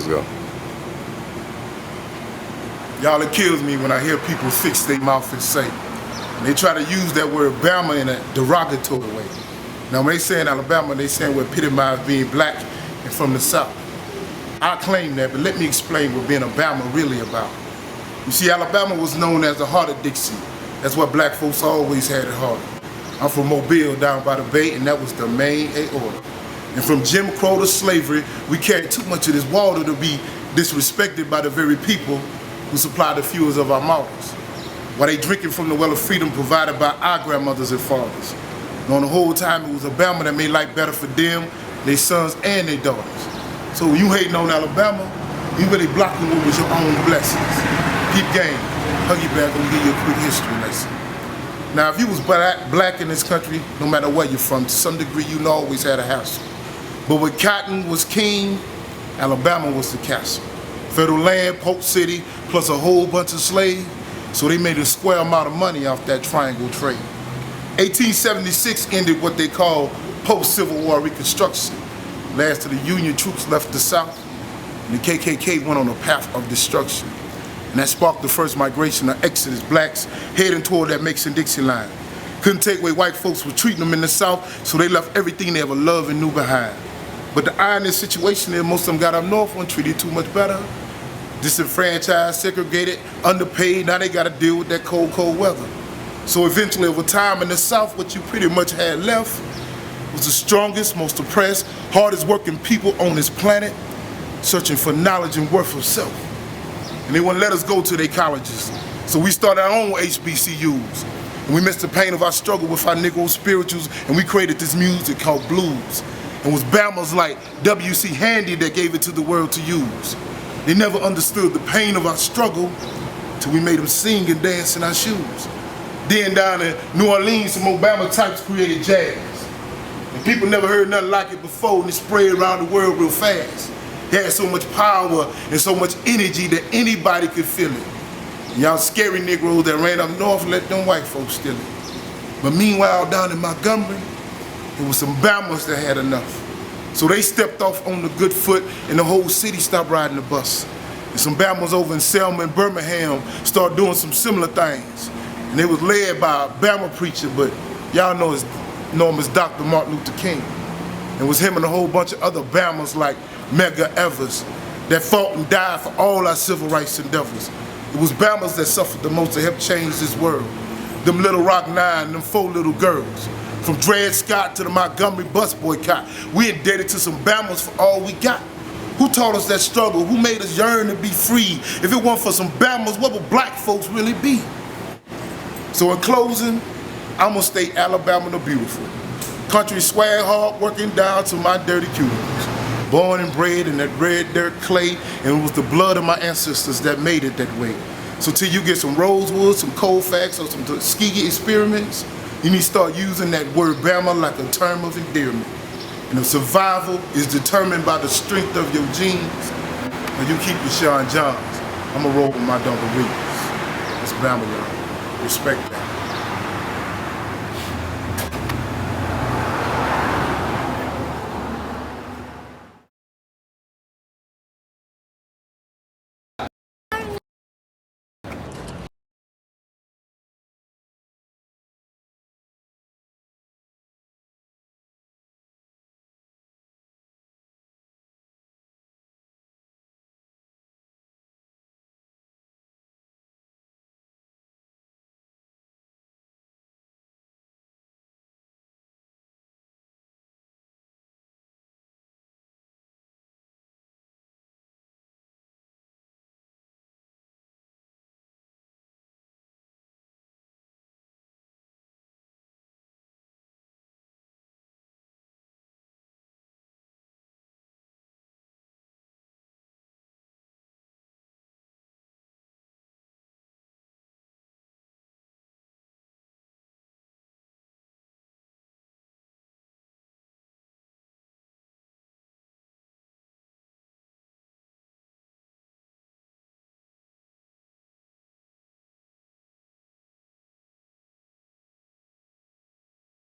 Let's go. Y'all, it kills me when I hear people fix their mouth and say, and they try to use that word Bama in a derogatory way. Now when they say in Alabama, they saying we're epitomized being black and from the South. I claim that, but let me explain what being a Bama really about. You see, Alabama was known as the heart of Dixie. That's what black folks always had at heart. I'm from Mobile down by the bay, and that was the main aorta. And from Jim Crow to slavery, we carried too much of this water to be disrespected by the very people who supply the fuels of our martyrs, while they drinking from the well of freedom provided by our grandmothers and fathers. And on the whole time, it was Alabama that made life better for them, their sons, and their daughters. So when you hating on Alabama, you really blocking what was your own blessings. Keep game. Huggy Bear gonna give you a quick history lesson. Now, if you was black in this country, no matter where you're from, to some degree, you always had a hassle. But when cotton was king, Alabama was the castle. Federal land, Polk City, plus a whole bunch of slaves, so they made a square amount of money off that triangle trade. 1876 ended what they call post-Civil War Reconstruction. Last of the Union troops left the South, and the KKK went on a path of destruction. And that sparked the first migration of exodus, blacks heading toward that Mason-Dixie line. Couldn't take away white folks were treating them in the South, so they left everything they ever loved and knew behind. But the irony situation is most of them got up north, weren't treated too much better. Disenfranchised, segregated, underpaid, now they gotta deal with that cold, cold weather. So eventually over time in the South, what you pretty much had left was the strongest, most oppressed, hardest working people on this planet, searching for knowledge and worth of self. And they wouldn't let us go to their colleges. So we started our own HBCUs. And we missed the pain of our struggle with our Negro spirituals, and we created this music called blues. And it was Bama's like W.C. Handy that gave it to the world to use. They never understood the pain of our struggle till we made them sing and dance in our shoes. Then down in New Orleans, some Obama types created jazz. And people never heard nothing like it before, and it spread around the world real fast. It had so much power and so much energy that anybody could feel it. And y'all scary Negroes that ran up north let them white folks steal it. But meanwhile, down in Montgomery, it was some Bamas that had enough. So they stepped off on the good foot, and the whole city stopped riding the bus. And some Bamas over in Selma and Birmingham started doing some similar things. And they was led by a Bama preacher, but y'all know him as Dr. Martin Luther King. It was him and a whole bunch of other Bamas like Medgar Evers that fought and died for all our civil rights endeavors. It was Bamas that suffered the most to help change this world. Them Little Rock Nine, them 4 little girls. From Dred Scott to the Montgomery bus boycott, we indebted to some Bamas for all we got. Who taught us that struggle? Who made us yearn to be free? If it weren't for some Bamas, what would black folks really be? So in closing, I'm gonna state Alabama the beautiful. Country swag, hard working down to my dirty cuticles. Born and bred in that red dirt clay, and it was the blood of my ancestors that made it that way. So till you get some Rosewood, some Colfax, or some Tuskegee experiments, you need to start using that word Bama like a term of endearment. And if survival is determined by the strength of your genes, and you keep your Sean Johns, I'm gonna roll with my dungarees. It's Bama, y'all. Respect that.